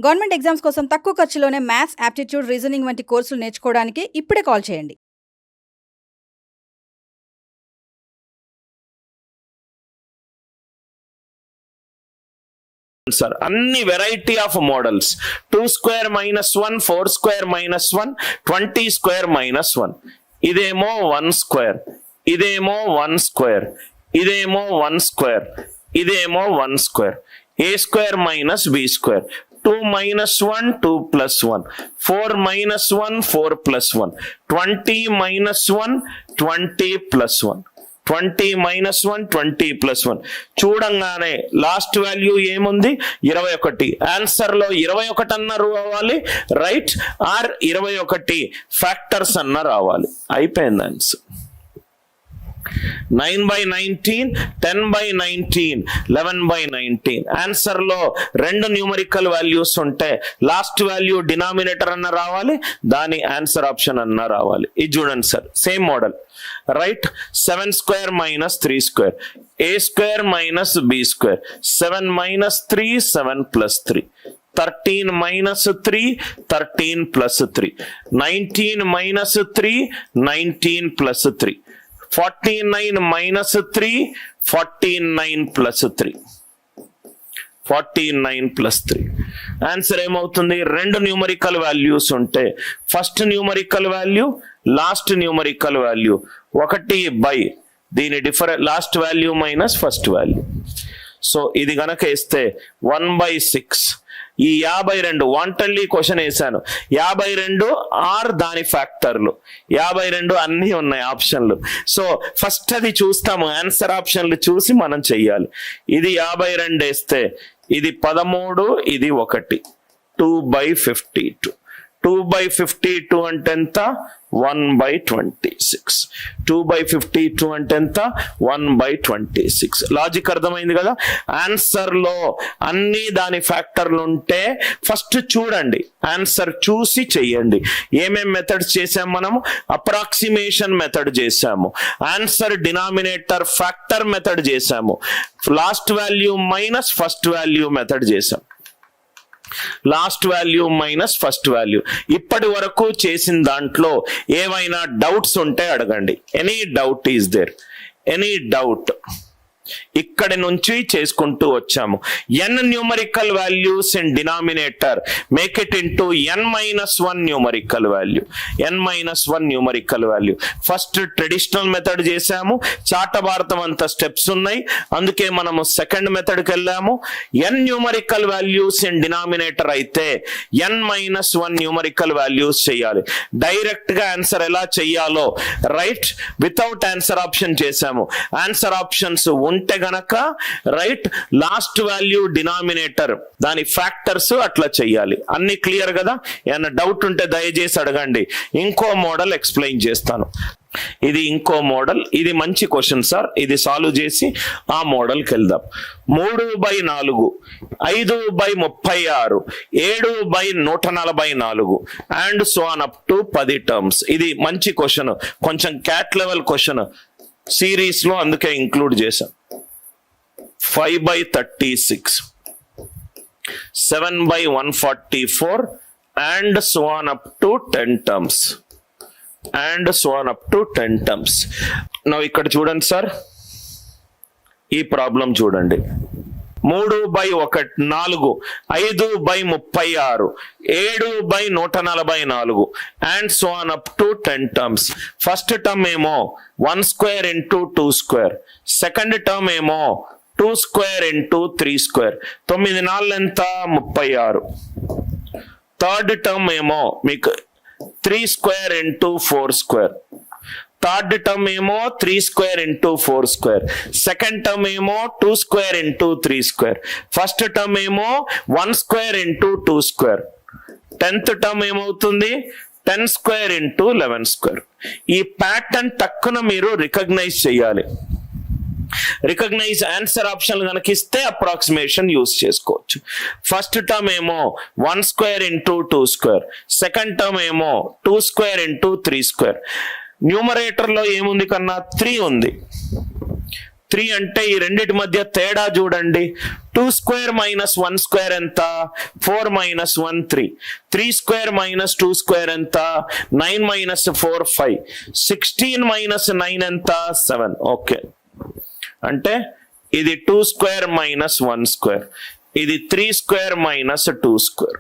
Government exams కోసం తక్కువ ఖర్చులోనే maths, aptitude, reasoning వంటి కోర్సులు నేర్చుకోవడానికి ఇప్పుడే కాల్ చేయండి. సార్ అన్ని variety of models 2 square minus 1, 4 square minus 1, 20 square minus 1. ఇదేమో 1 స్క్వేర్, ఇదేమో 1 స్క్వేర్, ఇదేమో 1 స్క్వేర్, ఇదేమో 1 square. A square minus B square. 2 minus 1, 2 plus 1. 4 minus 1, 4 plus 1. 20 minus 1, 20 plus 1. 20 minus 1, 20 plus 1. చూడంగానే లాస్ట్ వాల్యూ ఏముంది? 21. ఆన్సర్ లో 21 అన్న రావాలి, రైట్? ఆర్ 21 ఫ్యాక్టర్స్ అన్న రావాలి. అయిపోయింది ఆన్సర్. 9/19, 10/19, 11/19. ఆన్సర్ లో 2 న్యూమరికల్ వాల్యూస్ ఉంటే లాస్ట్ వాల్యూ డినామినేటర్ అన్న రావాలి, దాని ఆన్సర్ ఆప్షన్ అన్న రావాలి. ఇది చూడండి sir, same model, right? 7 square minus 3 square, A square minus B square. 7 minus 3, 7 plus 3. 13 minus 3, 13 plus 3. 19 minus 3, 19 plus 3. 49 minus 3, 49 plus 3. 49 plus 3. Answer ఏమవుతుంది? 2 న్యూమరికల్ వాల్యూస్ ఉంటే first numerical value, last numerical value 1 by దీని last value minus first value. So ఇది గనక వేస్తే 1/6. ఈ 52 వాంటల్లీ question వేసాను. 52 are దాని ఫ్యాక్టర్లు. 52 అన్నీ ఉన్నాయి ఆప్షన్లు. సో ఫస్ట్ అది చూస్తాము, ఆన్సర్ ఆప్షన్లు చూసి మనం చెయ్యాలి. ఇది 52 వేస్తే ఇది 13, ఇది 1. 2/52. 2/52 అంటే ఎంత? 1/26. 2/52 అంటే ఎంత? 1/26. లాజిక్ అర్థమైంది కదా? ఆన్సర్ లో అన్ని దాని ఫ్యాక్టర్లు ఉంటే ఫస్ట్ చూడండి, ఆన్సర్ చూసి చెయ్యండి. ఏమేం మెథడ్స్ చేసాము మనము? అప్రాక్సిమేషన్ మెథడ్ చేసాము, ఆన్సర్ డినామినేటర్ ఫ్యాక్టర్ మెథడ్ చేసాము, last value minus first value method చేసాం. Last value minus first value. ఇప్పటి వరకు చేసిన దాంట్లో ఏమైనా డౌట్స్ ఉంటే అడగండి. Any doubt is there? Any doubt? ఇక్కడి నుంచి చేసుకుంటూ వచ్చాము. n numerical values in denominator make it into n-1 numerical value. n-1 numerical value. First traditional method చేసాము, చాటభారతం అంత స్టెప్స్ ఉన్నాయి, అందుకే మనము సెకండ్ మెథడ్కి వెళ్ళాము. n numerical values in denominator అయితే n-1 న్యూమరికల్ వాల్యూస్ చేయాలి. డైరెక్ట్ గా ఆన్సర్ ఎలా చెయ్యాలో, రైట్, వితౌట్ ఆన్సర్ ఆప్షన్ చేసాము. ఆన్సర్ ఆప్షన్స్ ఉంటే గనక, రైట్, లాస్ట్ వాల్యూ డినామినేటర్ దాని ఫ్యాక్టర్స్ అట్లా చెయ్యాలి. అన్ని క్లియర్ కదా? ఏమన్నా డౌట్ ఉంటే దయచేసి అడగండి. ఇంకో మోడల్ ఎక్స్ప్లెయిన్ చేస్తాను. ఇది ఇంకో మోడల్, ఇది మంచి క్వశ్చన్ సార్. ఇది సాల్వ్ చేసి ఆ మోడల్కి వెళ్దాం. 3/4, 5/36, 7/144 and so on up to 10 terms. ఇది మంచి క్వశ్చన్, కొంచెం క్యాట్ లెవెల్ క్వశ్చన్ సిరీస్ లో, అందుకే ఇంక్లూడ్ చేశాం. 5/36, 7/144 and so on up to 10 terms. And so on up to 10 terms. Now ఇక్కడ చూడండి సార్, ఈ ప్రాబ్లం చూడండి. 3/4, 5/36, 7/144 and so on up to 10 terms. First term ఏమో 1 square into 2 square, second term ఏమో 2 square into 3 square. 9 4 ఎంత? 36. Third term ఏమో మీకు 3 square into 4 square. Third term ఏమో 3 square into 4 square. Second term ఏమో 2 square into 3 square. First term ఏమో 1 square into 2 square. 10th term ఏమవుతుంది? 10 square into 11 square. ఈ pattern టక్కున మీరు రికగ్నైజ్ చేయాలి. రికగ్నైజ్ ఆన్సర్ ఆప్షన్ కనుక ఇస్తే అప్రాక్సిమేషన్ యూజ్ చేసుకోవచ్చు. ఫస్ట్ టర్మ్ ఏమో 1 square into 2 square. Second term ఏమో 2 స్క్వేర్ ఇంటూ 3 స్క్వేర్. న్యూమరేటర్ లో ఏముంది కన్నా? 3 ఉంది. 3 అంటే ఈ రెండిటి మధ్య తేడా చూడండి. 2 స్క్వేర్ మైనస్ 1 స్క్వేర్ ఎంత? 4 మైనస్ 1 3. 3 స్క్వేర్ మైనస్ 2 స్క్వేర్ ఎంత? 9 మైనస్ 4 5. 16 మైనస్ 9 ఎంత? 7. ఓకే, అంటే ఇది 2 స్క్వేర్ మైనస్ 1 స్క్వేర్, ఇది 3 స్క్వేర్ మైనస్ 2 స్క్వేర్,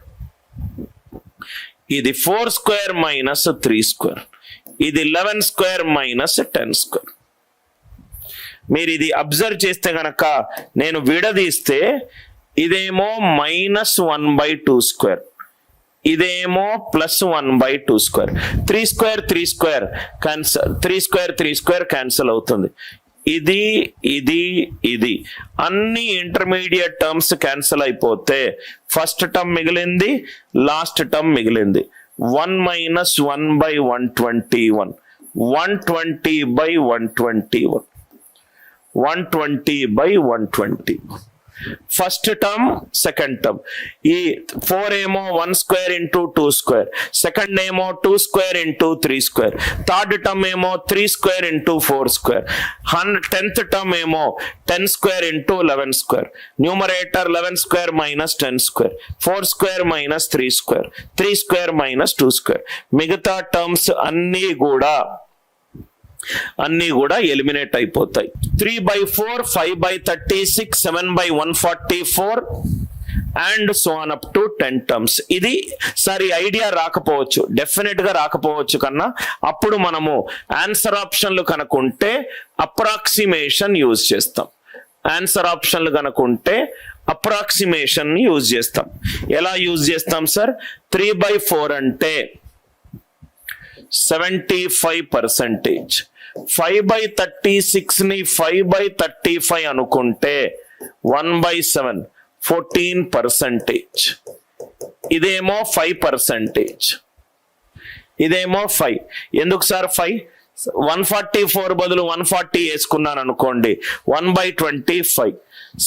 ఇది 4 స్క్వేర్ మైనస్ 3 స్క్వేర్, ఇది 11 స్క్వేర్ మైనస్ 10 స్క్వేర్. మీరు ఇది అబ్జర్వ్ చేస్తే గనక నేను విడదీస్తే ఇదేమో -1/2 స్క్వేర్, ఇదేమో +1/2 square. 3 square 3 square cancel, 3 square 3 square cancel అవుతుంది. ఇది ఇది ఇది అన్ని ఇంటర్మీడియట్ టర్మ్స్ క్యాన్సిల్ అయిపోతే ఫస్ట్ టర్మ్ మిగిలింది, లాస్ట్ టర్మ్ మిగిలింది. 1 minus 1/121, 120/121, 120/120. First term, second term. ఈ 4 ఏమో 1 స్క్వేర్ ఇంటూ 2 స్క్వేర్, సెకండ్ ఏమో 2 square into 3 square, third term ఏమో 3 square into 4 square, 10th term ఏమో 10 square into 11 square. Numerator 11 square minus 10 square, 4 square minus 3 square, 3 square minus 2 square. మిగతా terms అన్నీ కూడా eliminate అయిపోతాయి. 3/4, 5/36, 7/144 and so on up to 10 terms. ఇది సరి idea రాకపోవచ్చు, definite గా రాకపోవచ్చు కన్నా అప్పుడు మనము ఆన్సర్ ఆప్షన్లు కనుకుంటే అప్రాక్సిమేషన్ యూజ్ చేస్తాం. ఆన్సర్ ఆప్షన్లు కనుకుంటే అప్రాక్సిమేషన్ యూజ్ చేస్తాం. ఎలా యూజ్ చేస్తాం సార్? 3/4 అంటే 75%, 5/36 ని 5/35 అనుకుంటే 1/7, 14%. ఇదేమో 5%, ఇదేమో 5. ఎందుకు సార్ 5? 144 బదులు 140 వేసుకున్నాను అనుకోండి, 1/25,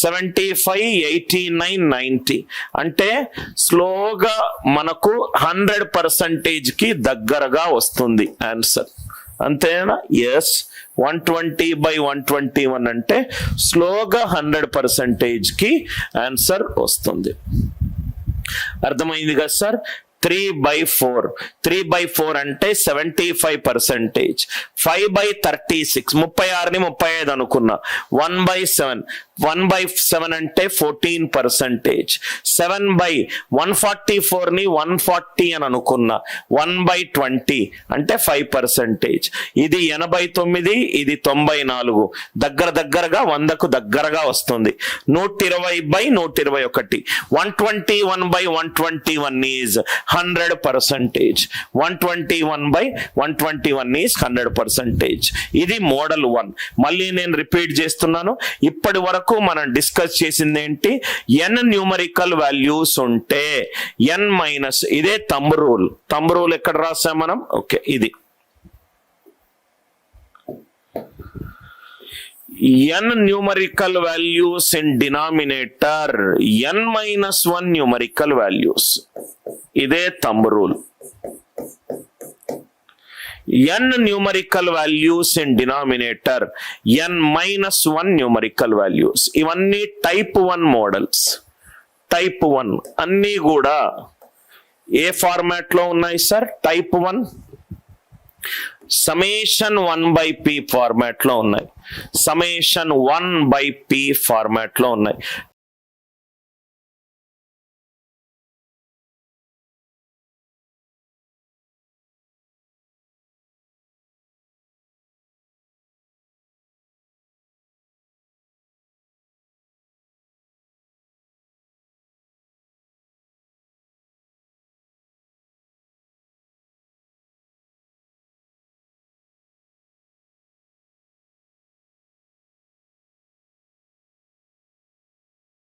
75, 89, 90. అంటే స్లోగా మనకు 100% కి దగ్గరగా వస్తుంది ఆన్సర్. అంతేనా? ఎస్. 120/121 అంటే స్లోగా 100% కి ఆన్సర్ వస్తుంది. అర్థమైంది కదా సార్? 3/4 అంటే 75%, 5/36, 36ని 35 అనుకున్నా, 1/7, 1/7 అంటే 14%, 7/144ని 140 అని అనుకున్నా, 1/20 అంటే 5%. ఇది 89, ఇది 94, దగ్గరగా 100కు దగ్గరగా వస్తుంది. 120/121, 121/121 ఈజ్ 100%, 121/121 ఈజ్ 100%. ఇది మోడల్ 1. మళ్ళీ నేను రిపీట్ చేస్తున్నాను. ఇప్పటి వరకు మనం డిస్కస్ చేసింది ఏంటి? n న్యూమరికల్ వాల్యూస్ ఉంటే n మైనస్, ఇదే థంబ్ రూల్. థంబ్ రూల్ ఎక్కడ రాసాం మనం? ఓకే, ఇది n numerical values in denominator, n-1 numerical values. ఇదే thumb rule. n numerical values in denominator, n-1 numerical values. ఇవన్నీ టైప్ 1 మోడల్స్. టైప్ 1 అన్నీ కూడా ఏ ఫార్మాట్ లో ఉన్నాయి sir? Type 1 summation 1/p format లో ఉన్నాయి, సమ్మేషన్ 1/p ఫార్మాట్ లో ఉన్నాయి.